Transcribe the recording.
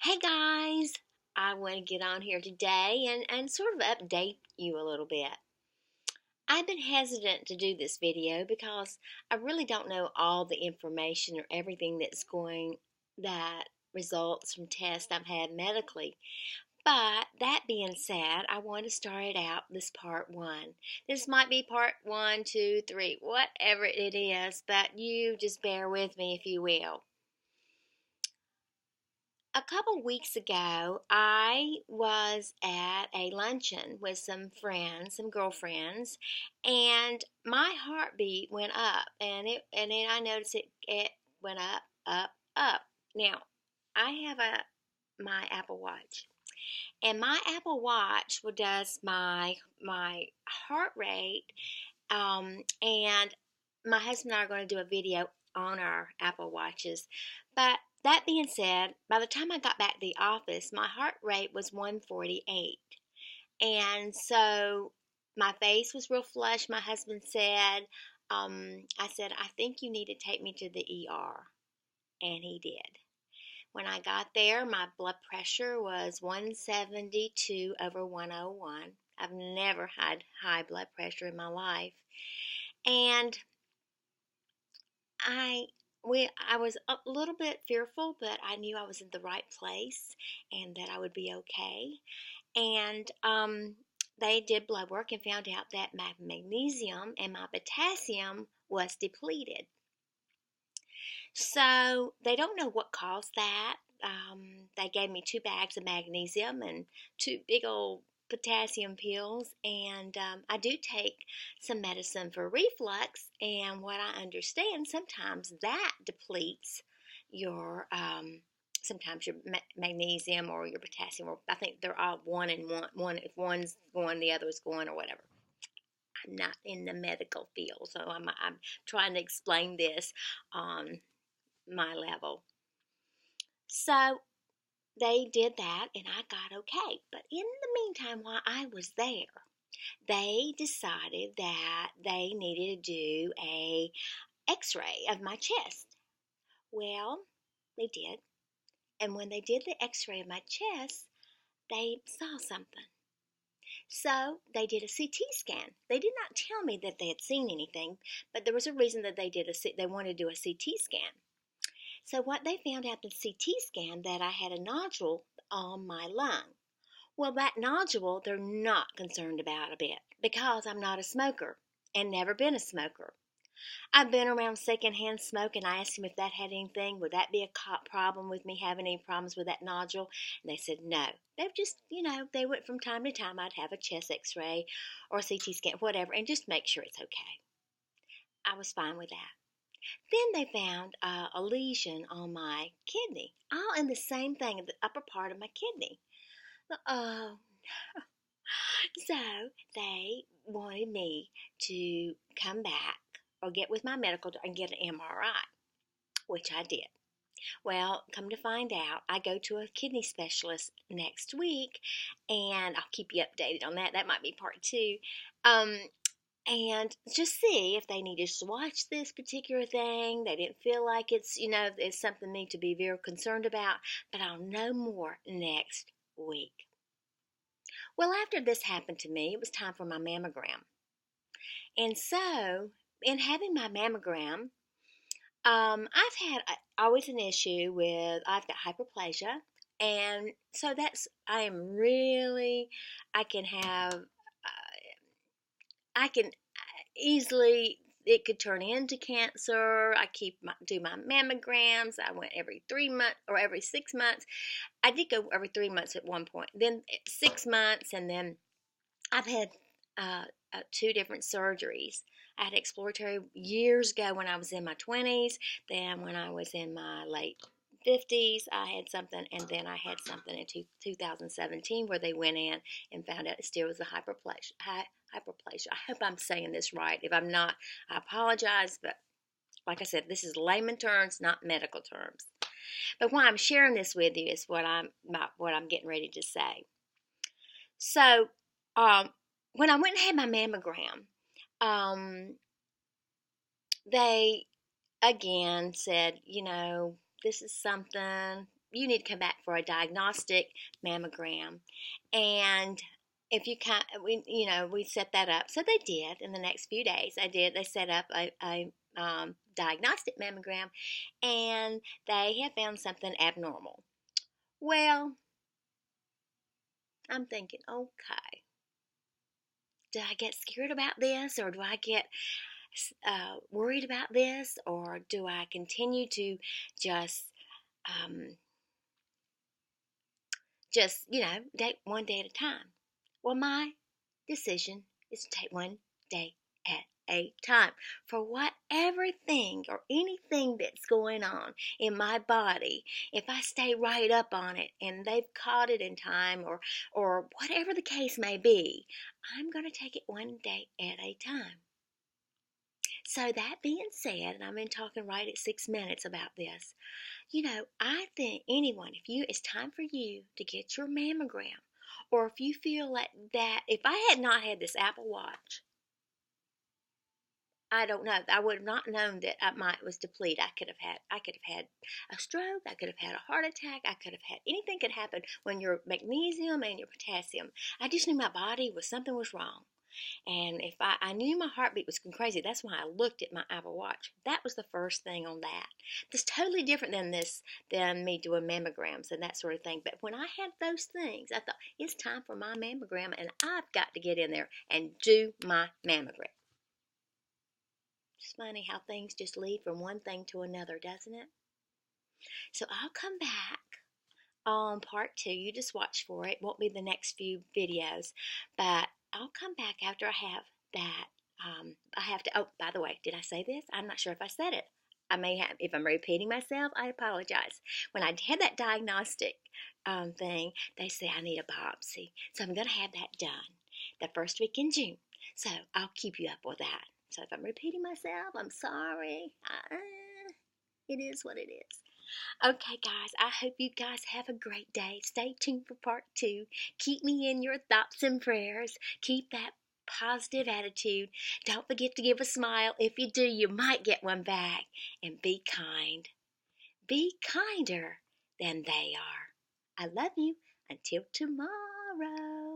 Hey guys, I want to get on here today and sort of update you a little bit. I've been hesitant to do this video because I really don't know all the information or everything that results from tests I've had medically. But that being said, I want to start it out this part one. This might be part one, two, three, whatever it is, but you just bear with me if you will. A couple weeks ago, I was at a luncheon with some friends, some girlfriends, and my heartbeat went up, and then I noticed it went up, up, up. Now, I have my Apple Watch, and my Apple Watch does my heart rate, and my husband and I are going to do a video on our Apple Watches. But that being said, by the time I got back to the office, my heart rate was 148. And so my face was real flushed. My husband said, I said, I think you need to take me to the ER. And he did. When I got there, my blood pressure was 172 over 101. I've never had high blood pressure in my life. And I I was a little bit fearful, but I knew I was in the right place and that I would be okay. And they did blood work and found out that my magnesium and my potassium was depleted. So they don't know what caused that. They gave me 2 bags of magnesium and 2 big old potassium pills, and I do take some medicine for reflux. And what I understand, sometimes that depletes your sometimes your magnesium or your potassium. Or I think they're all one and one. One if one's going, the other's going, or whatever. I'm not in the medical field, so I'm trying to explain this on my level. So they did that and I got okay. But in the meantime, while I was there, they decided that they needed to do a x-ray of my chest. Well, they did. And when they did the x-ray of my chest, they saw something. So they did a CT scan. They did not tell me that they had seen anything, but there was a reason that they wanted to do a CT scan. So what they found out in the CT scan that I had a nodule on my lung. Well, that nodule they're not concerned about a bit because I'm not a smoker and never been a smoker. I've been around secondhand smoke and I asked them if that had anything, would that be a problem with me having any problems with that nodule? And they said no. They've just, they went from time to time. I'd have a chest x-ray or a CT scan, whatever, and just make sure it's okay. I was fine with that. Then they found a lesion on my kidney, all in the same thing, in the upper part of my kidney. Oh, so they wanted me to come back or get with my medical and get an MRI, which I did. Well, come to find out, I go to a kidney specialist next week, and I'll keep you updated on that. That might be part two. And just see if they needed to watch this particular thing. They didn't feel like it's something they need to be very concerned about, but I'll know more next week. Well, after this happened to me, it was time for my mammogram. And so, in having my mammogram, I've had always an issue with, I've got hyperplasia. And so I can have, I can easily, it could turn into cancer. I do my mammograms. I went every 3 months or every 6 months. I did go every 3 months at one point, then 6 months, and then I've had 2 different surgeries. I had exploratory years ago when I was in my 20s. Then when I was in my late 50s, I had something, and then I had something in 2017 where they went in and found out it still was a hyperplasia. Hyperplasia. I hope I'm saying this right. If I'm not, I apologize, but like I said, this is layman terms, not medical terms. But why I'm sharing this with you is what I'm getting ready to say. So, when I went and had my mammogram, they again said, this is something. you need to come back for a diagnostic mammogram. And if you we set that up. So they did in the next few days. They set up a diagnostic mammogram, and they have found something abnormal. Well, I'm thinking, okay, do I get scared about this, or do I get worried about this, or do I continue to just um, take one day at a time? Well, my decision is to take one day at a time for whatever thing or anything that's going on in my body. If I stay right up on it and they've caught it in time, or whatever the case may be, I'm going to take it one day at a time. So that being said, and I've been talking right at 6 minutes about this, I think it's time for you to get your mammogram, or if you feel like that, if I had not had this Apple Watch, I don't know, I would have not known that my was depleted. I could have had a stroke. I could have had a heart attack. I could have had anything could happen when your magnesium and your potassium. I just knew my body something was wrong. And if I knew my heartbeat was going crazy, that's why I looked at my Apple Watch. That was the first thing on that. That's totally different than me doing mammograms and that sort of thing. But when I had those things, I thought, it's time for my mammogram, and I've got to get in there and do my mammogram. It's funny how things just lead from one thing to another, doesn't it? So I'll come back on part 2. You just watch for it. It won't be the next few videos, but I'll come back after I have that. I have to, oh, by the way, did I say this? I'm not sure if I said it. I may have, if I'm repeating myself, I apologize. When I had that diagnostic thing, they say I need a biopsy. So I'm going to have that done the first week in June. So I'll keep you up with that. So if I'm repeating myself, I'm sorry. It is what it is. Okay, guys, I hope you guys have a great day. Stay tuned for part 2. Keep me in your thoughts and prayers. Keep that positive attitude. Don't forget to give a smile. If you do, you might get one back. And be kind. Be kinder than they are. I love you. Until tomorrow.